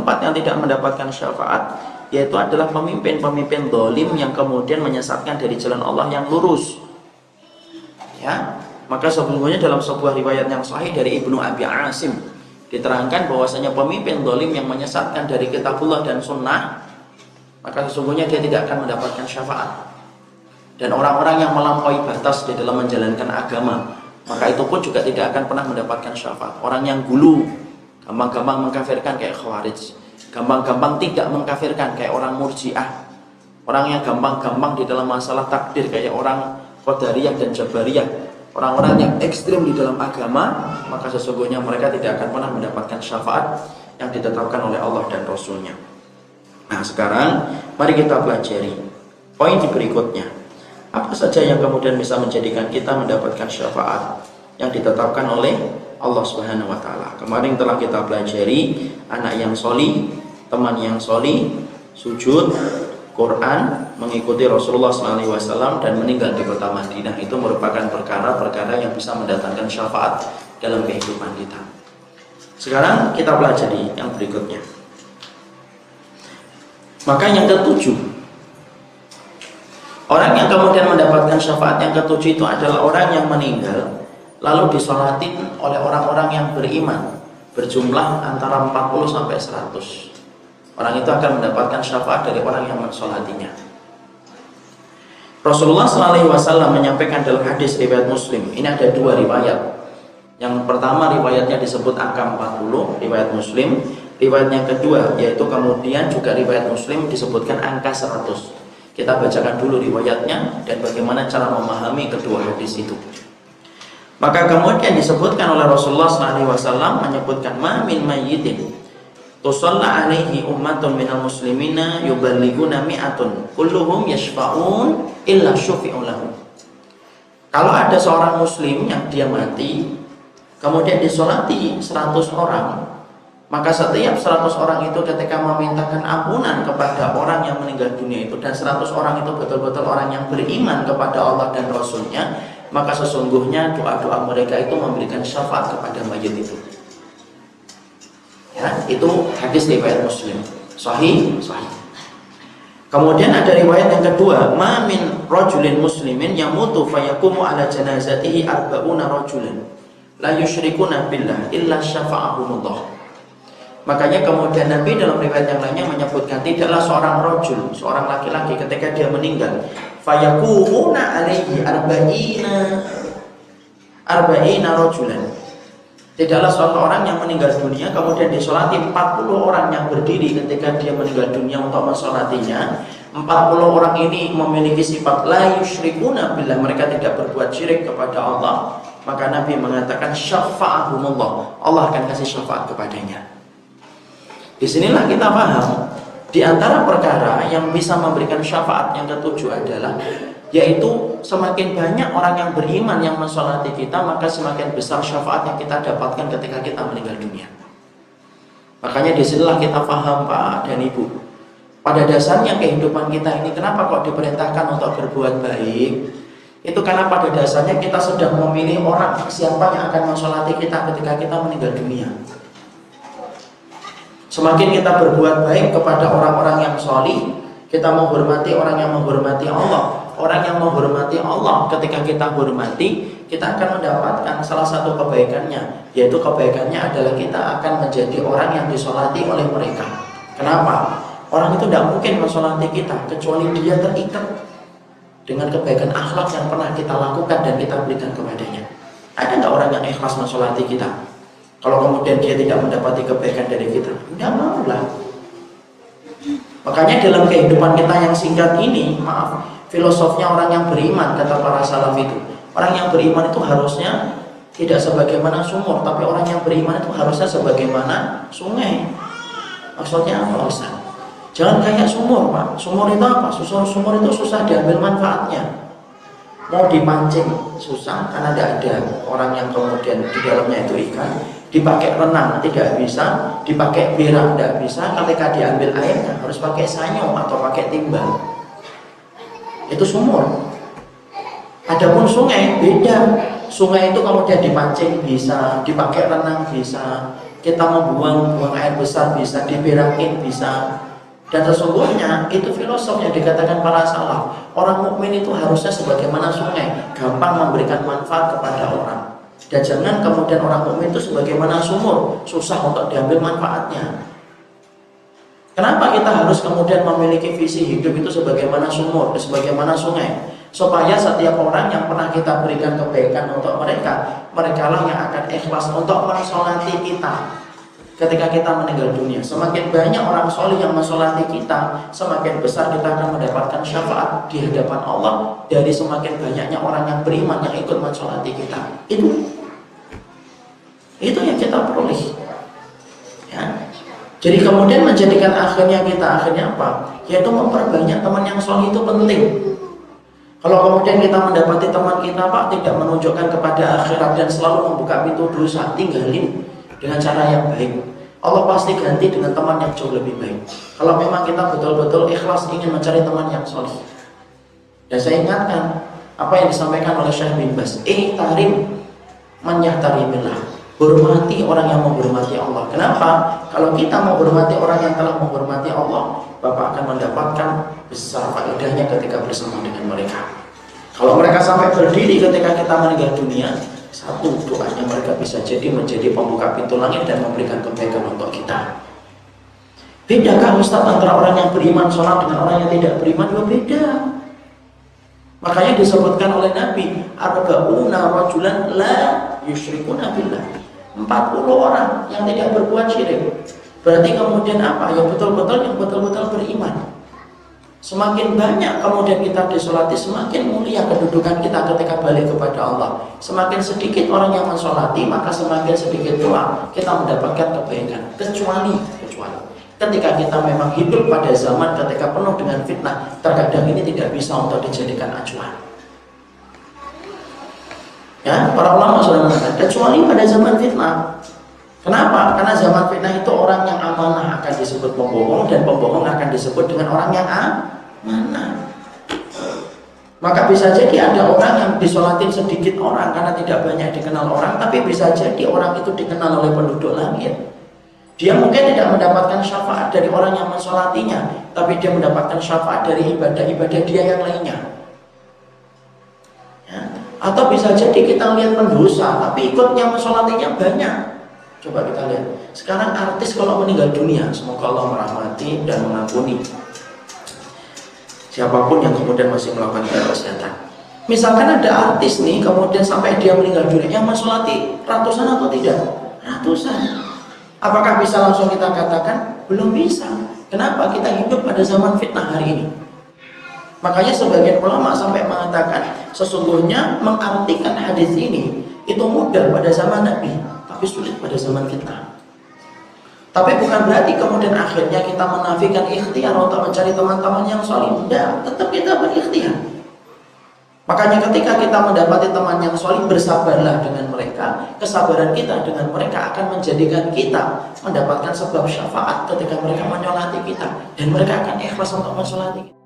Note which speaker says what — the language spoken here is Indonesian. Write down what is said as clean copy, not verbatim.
Speaker 1: keempat yang tidak mendapatkan syafaat yaitu adalah pemimpin-pemimpin zalim yang kemudian menyesatkan dari jalan Allah yang lurus. Ya, maka sesungguhnya dalam sebuah riwayat yang sahih dari Ibnu Abi Asim diterangkan bahwasanya pemimpin zalim yang menyesatkan dari kitabullah dan sunnah, maka sesungguhnya dia tidak akan mendapatkan syafaat. Dan orang-orang yang melampaui batas di dalam menjalankan agama, maka itu pun juga tidak akan pernah mendapatkan syafaat. Orang yang gulu, gampang-gampang mengkafirkan kayak Khawarij, gampang-gampang tidak mengkafirkan kayak orang Murji'ah, orang yang gampang-gampang di dalam masalah takdir kayak orang Qadariyah dan Jabariyah, orang-orang yang ekstrim di dalam agama, maka sesungguhnya mereka tidak akan pernah mendapatkan syafaat yang ditetapkan oleh Allah dan Rasulnya. Nah sekarang mari kita pelajari poin berikutnya. Apa saja yang kemudian bisa menjadikan kita mendapatkan syafaat yang ditetapkan oleh Allah Subhanahu wa Ta'ala. Kemarin telah kita pelajari anak yang sholih, teman yang sholih, sujud, Quran, mengikuti Rasulullah SAW, dan meninggal di kota Madinah. Itu merupakan perkara-perkara yang bisa mendatangkan syafaat dalam kehidupan kita. Sekarang kita pelajari yang berikutnya. Maka yang ketujuh, orang yang kemudian mendapatkan syafaat yang ketujuh itu adalah orang yang meninggal lalu disolatin oleh orang-orang yang beriman berjumlah antara 40 sampai 100. Orang itu akan mendapatkan syafaat dari orang yang mensolatinya. Rasulullah SAW menyampaikan dalam hadis riwayat Muslim. Ini ada dua riwayat. Yang pertama riwayatnya disebut angka 40, riwayat Muslim. Riwayat yang kedua yaitu kemudian juga riwayat Muslim disebutkan angka 100. Kita bacakan dulu riwayatnya dan bagaimana cara memahami kedua hadis itu. Maka kemudian disebutkan oleh Rasulullah SAW menyebutkan ma min mayyitin tusalla alaihi ummatun minal muslimina yuballighuna mi'atun kulluhum yashfa'un illa syufi'u lahum. Kalau ada seorang muslim yang dia mati kemudian disolati 100 orang, maka setiap 100 orang itu ketika memintakan ampunan kepada orang yang meninggal dunia itu, dan 100 orang itu betul-betul orang yang beriman kepada Allah dan Rasulnya, maka sesungguhnya doa-doa mereka itu memberikan syafaat kepada mayit itu. Ya, itu hadis riwayat Muslim. Sahih, sahih. Kemudian ada riwayat yang kedua, ma min rajulin muslimin yamutu fayaqumu ala janazatihi arba'una rajulan la yusyrikuna billah illa syafa'ahumullah. Makanya kemudian Nabi dalam riwayat yang lainnya menyebutkan tidaklah seorang rajul, seorang laki-laki ketika dia meninggal fayaqumuna alaihi arba'ina rajulan. Tidaklah suatu orang yang meninggal dunia kemudian disolati 40 orang yang berdiri ketika dia meninggal dunia untuk mensolatinya. 40 orang ini memiliki sifat la yusyrikuna billah, mereka tidak berbuat syirik kepada Allah. Maka Nabi mengatakan syafa'ahumullah, Allah akan kasih syafaat kepadanya. Disinilah kita paham di antara perkara yang bisa memberikan syafaat yang ketujuh adalah yaitu semakin banyak orang yang beriman yang mensolati kita, maka semakin besar syafaat yang kita dapatkan ketika kita meninggal dunia. Makanya disinilah kita paham Pak dan Ibu, pada dasarnya kehidupan kita ini kenapa kok diperintahkan untuk berbuat baik? Itu karena pada dasarnya kita sedang memilih orang siapa yang akan mensolati kita ketika kita meninggal dunia. Semakin kita berbuat baik kepada orang-orang yang sholih, kita menghormati orang yang menghormati Allah. Orang yang menghormati Allah, ketika kita hormati, kita akan mendapatkan salah satu kebaikannya, yaitu kebaikannya adalah kita akan menjadi orang yang disolati oleh mereka. Kenapa? Orang itu tidak mungkin mensolati kita kecuali dia terikat dengan kebaikan akhlak yang pernah kita lakukan dan kita berikan kepadanya. Ada nggak orang yang ikhlas mensolati kita? Kalau kemudian dia tidak mendapati kebaikan dari kita, tidak mau lah. Makanya dalam kehidupan kita yang singkat ini, maaf, filosofnya orang yang beriman, kata para salaf itu, orang yang beriman itu harusnya tidak sebagaimana sumur, tapi orang yang beriman itu harusnya sebagaimana sungai. Maksudnya apa Ustaz? Jangan kayak sumur Pak. Sumur itu apa? Sumur itu susah diambil manfaatnya. Mau dipancing susah karena tidak ada orang yang kemudian di dalamnya itu ikan. Dipakai renang tidak bisa, dipakai berak tidak bisa. Ketika diambil airnya harus pakai sanyo atau pakai timbang. Itu sumur. Adapun sungai beda. Sungai itu kemudian dipancing bisa, dipakai renang bisa, kita membuang air besar bisa, diberakin bisa. Dan sesungguhnya itu filosof yang dikatakan para salaf. Orang mukmin itu harusnya sebagaimana sungai, gampang memberikan manfaat kepada orang. Dan jangan kemudian orang mukmin itu sebagaimana sumur, susah untuk diambil manfaatnya. Kenapa kita harus kemudian memiliki visi hidup itu sebagaimana sumur, sebagaimana sungai? Supaya setiap orang yang pernah kita berikan kebaikan untuk mereka, merekalah yang akan ikhlas untuk mensolati kita ketika kita meninggal dunia. Semakin banyak orang soleh yang mensolati kita, semakin besar kita akan mendapatkan syafaat di hadapan Allah dari semakin banyaknya orang yang beriman yang ikut mensolati kita. Itu yang kita peroleh. Ya. Jadi kemudian menjadikan akhirnya apa? Yaitu memperbanyak teman yang soleh itu penting. Kalau kemudian kita mendapati teman kita Pak tidak menunjukkan kepada akhirat dan selalu membuka pintu dosa, tinggalin dengan cara yang baik. Allah pasti ganti dengan teman yang jauh lebih baik. Kalau memang kita betul-betul ikhlas ingin mencari teman yang soleh. Dan saya ingatkan apa yang disampaikan oleh Syekh bin Baz, tarim man yahtarimillah. Hormati orang yang menghormati Allah. Kenapa? Kalau kita menghormati orang yang telah menghormati Allah, Bapak akan mendapatkan besar faedahnya ketika bersama dengan mereka. Kalau mereka sampai berdiri ketika kita meninggal dunia, satu, doanya mereka bisa jadi menjadi pembuka pintu langit dan memberikan kebaikan untuk kita. Bedakah Ustaz antara orang yang beriman sholat dengan orang yang tidak beriman? Ya beda. Makanya disebutkan oleh Nabi, arba'una rajulan la yusyrikuna billah. 40 orang yang tidak berbuat syirik. Berarti kemudian apa? Yang betul-betul beriman. Semakin banyak kemudian kita disolati, semakin mulia kedudukan kita ketika balik kepada Allah. Semakin sedikit orang yang mensolati, maka semakin sedikit pula kita mendapatkan kebaikan. Kecuali ketika kita memang hidup pada zaman ketika penuh dengan fitnah, terkadang ini tidak bisa untuk dijadikan acuan. Ya, para ulama sudah mengatakan kecuali pada zaman fitnah. Kenapa? Karena zaman fitnah itu orang yang amanah akan disebut pembohong dan pembohong akan disebut dengan orang yang amanah. Maka bisa jadi ada orang yang disolatin sedikit orang karena tidak banyak dikenal orang, tapi bisa jadi orang itu dikenal oleh penduduk langit. Dia mungkin tidak mendapatkan syafaat dari orang yang mensolatinya, tapi dia mendapatkan syafaat dari ibadah-ibadah dia yang lainnya. Atau bisa jadi kita lihat pendosa tapi ikutnya mensolatinya banyak. Coba kita lihat sekarang artis kalau meninggal dunia, semoga Allah merahmati dan mengampuni siapapun yang kemudian masih melakukan kejahatan. Misalkan ada artis nih kemudian sampai dia meninggal dunia, yang mensolati ratusan atau tidak? Ratusan. Apakah bisa langsung kita katakan? Belum bisa. Kenapa? Kita hidup pada zaman fitnah hari ini. Makanya sebagian ulama sampai mengatakan sesungguhnya mengartikan hadis ini itu mudah pada zaman Nabi, tapi sulit pada zaman kita. Tapi bukan berarti kemudian akhirnya kita menafikan ikhtiar untuk mencari teman-teman yang soleh. Tidak, tetap kita berikhtiar. Makanya ketika kita mendapati teman yang soleh, bersabarlah dengan mereka. Kesabaran kita dengan mereka akan menjadikan kita mendapatkan sebab syafaat ketika mereka menyolati kita, dan mereka akan ikhlas untuk mensolati kita.